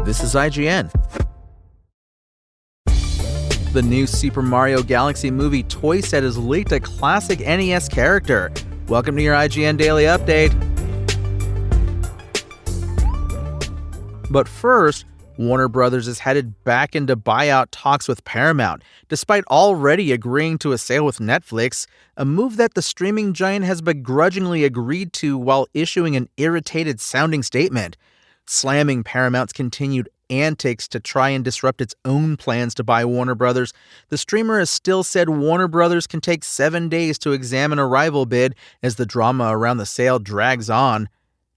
This is IGN. The new Super Mario Galaxy movie Toyset has leaked a classic NES character. Welcome to your IGN Daily Update. But first, Warner Bros. Is headed back into buyout talks with Paramount, despite already agreeing to a sale with Netflix, a move that the streaming giant has begrudgingly agreed to while issuing an irritated-sounding statement, slamming Paramount's continued antics to try and disrupt its own plans to buy Warner Bros. The streamer has still said Warner Bros. Can take 7 days to examine a rival bid as the drama around the sale drags on.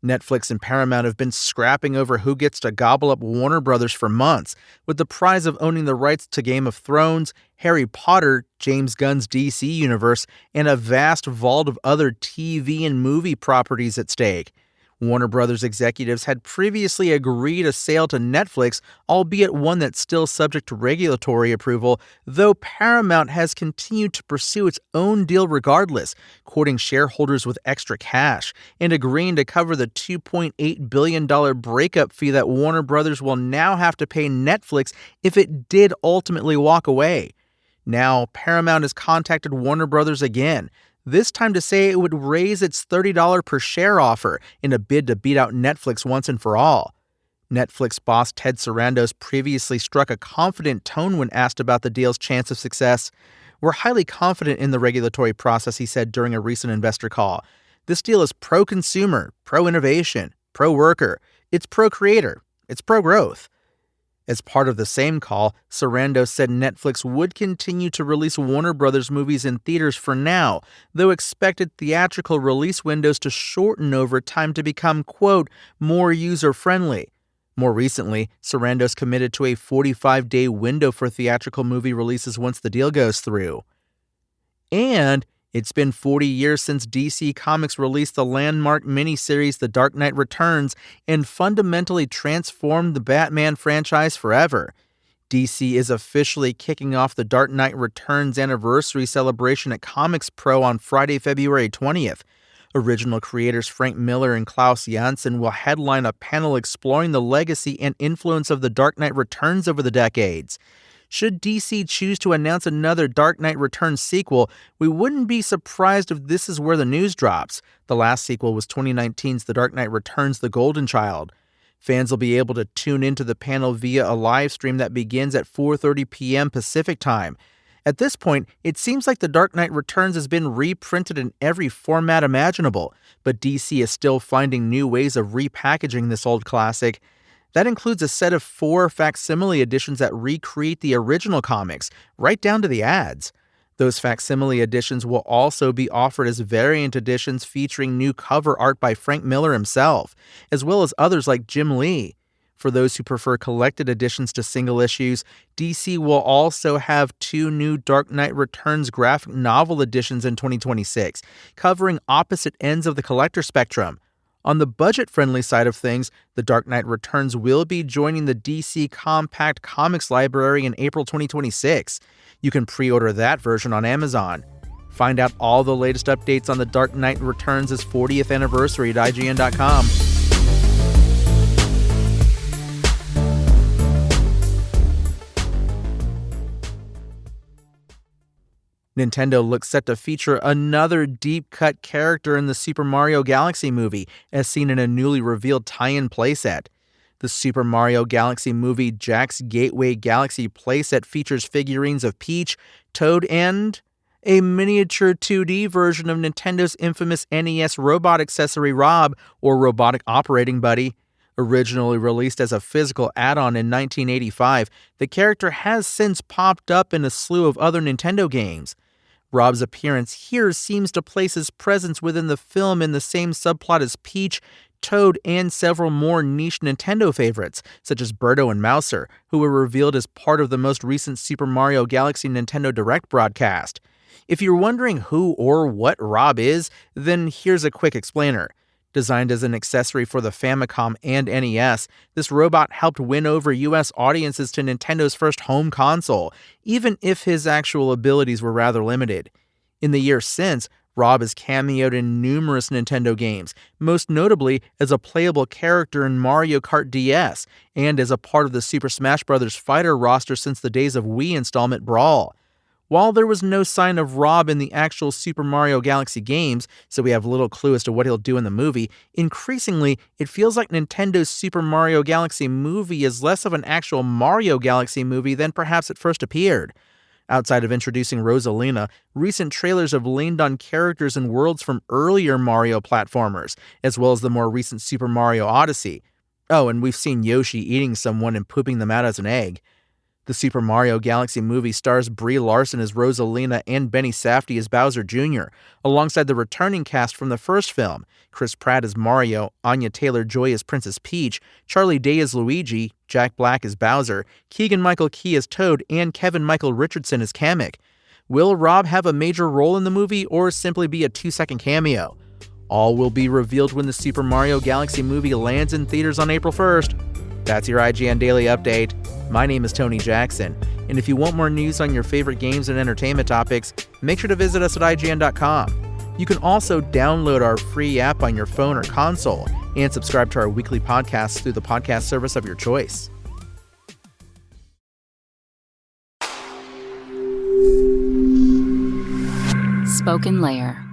Netflix and Paramount have been scrapping over who gets to gobble up Warner Bros. For months, with the prize of owning the rights to Game of Thrones, Harry Potter, James Gunn's DC universe, and a vast vault of other TV and movie properties at stake. Warner Bros. Executives had previously agreed a sale to Netflix, albeit one that's still subject to regulatory approval, though Paramount has continued to pursue its own deal regardless, courting shareholders with extra cash and agreeing to cover the $2.8 billion breakup fee that Warner Bros. Will now have to pay Netflix if it did ultimately walk away. Now, Paramount has contacted Warner Bros. Again, this time to say it would raise its $30 per share offer in a bid to beat out Netflix once and for all. Netflix boss Ted Sarandos previously struck a confident tone when asked about the deal's chance of success. "We're highly confident in the regulatory process," he said during a recent investor call. "This deal is pro-consumer, pro-innovation, pro-worker. It's pro-creator. It's pro-growth." As part of the same call, Sarandos said Netflix would continue to release Warner Bros. Movies in theaters for now, though expected theatrical release windows to shorten over time to become, quote, more user-friendly. More recently, Sarandos committed to a 45-day window for theatrical movie releases once the deal goes through. And it's been 40 years since DC Comics released the landmark miniseries The Dark Knight Returns and fundamentally transformed the Batman franchise forever. DC is officially kicking off the Dark Knight Returns anniversary celebration at Comics Pro on Friday, February 20th. Original creators Frank Miller and Klaus Janson will headline a panel exploring the legacy and influence of The Dark Knight Returns over the decades. Should DC choose to announce another Dark Knight Returns sequel, we wouldn't be surprised if this is where the news drops. The last sequel was 2019's The Dark Knight Returns: The Golden Child. Fans will be able to tune into the panel via a live stream that begins at 4:30 p.m. Pacific Time. At this point, it seems like The Dark Knight Returns has been reprinted in every format imaginable, but DC is still finding new ways of repackaging this old classic. That includes a set of 4 facsimile editions that recreate the original comics, right down to the ads. Those facsimile editions will also be offered as variant editions featuring new cover art by Frank Miller himself, as well as others like Jim Lee. For those who prefer collected editions to single issues, DC will also have 2 new Dark Knight Returns graphic novel editions in 2026, covering opposite ends of the collector spectrum. On the budget-friendly side of things, The Dark Knight Returns will be joining the DC Compact Comics library in April 2026. You can pre-order that version on Amazon. Find out all the latest updates on The Dark Knight Returns' 40th anniversary at IGN.com. Nintendo looks set to feature another deep-cut character in the Super Mario Galaxy movie, as seen in a newly revealed tie-in playset. The Super Mario Galaxy movie Jack's Gateway Galaxy playset features figurines of Peach, Toad, and a miniature 2D version of Nintendo's infamous NES robot accessory Rob, or Robotic Operating Buddy. Originally released as a physical add-on in 1985, the character has since popped up in a slew of other Nintendo games. Rob's appearance here seems to place his presence within the film in the same subplot as Peach, Toad, and several more niche Nintendo favorites, such as Birdo and Mouser, who were revealed as part of the most recent Super Mario Galaxy Nintendo Direct broadcast. If you're wondering who or what Rob is, then here's a quick explainer. Designed as an accessory for the Famicom and NES, this robot helped win over US audiences to Nintendo's first home console, even if his actual abilities were rather limited. In the years since, Rob has cameoed in numerous Nintendo games, most notably as a playable character in Mario Kart DS, and as a part of the Super Smash Bros. Fighter roster since the days of Wii installment Brawl. While there was no sign of Rob in the actual Super Mario Galaxy games, so we have little clue as to what he'll do in the movie, increasingly, it feels like Nintendo's Super Mario Galaxy movie is less of an actual Mario Galaxy movie than perhaps it first appeared. Outside of introducing Rosalina, recent trailers have leaned on characters and worlds from earlier Mario platformers, as well as the more recent Super Mario Odyssey. Oh, and we've seen Yoshi eating someone and pooping them out as an egg. The Super Mario Galaxy movie stars Brie Larson as Rosalina and Benny Safdie as Bowser Jr., alongside the returning cast from the first film: Chris Pratt as Mario, Anya Taylor-Joy as Princess Peach, Charlie Day as Luigi, Jack Black as Bowser, Keegan-Michael Key as Toad, and Kevin Michael Richardson as Kamek. Will Rob have a major role in the movie or simply be a 2-second cameo? All will be revealed when the Super Mario Galaxy movie lands in theaters on April 1st. That's your IGN Daily Update. My name is Tony Jackson, and if you want more news on your favorite games and entertainment topics, make sure to visit us at IGN.com. You can also download our free app on your phone or console and subscribe to our weekly podcasts through the podcast service of your choice. Spoken Layer.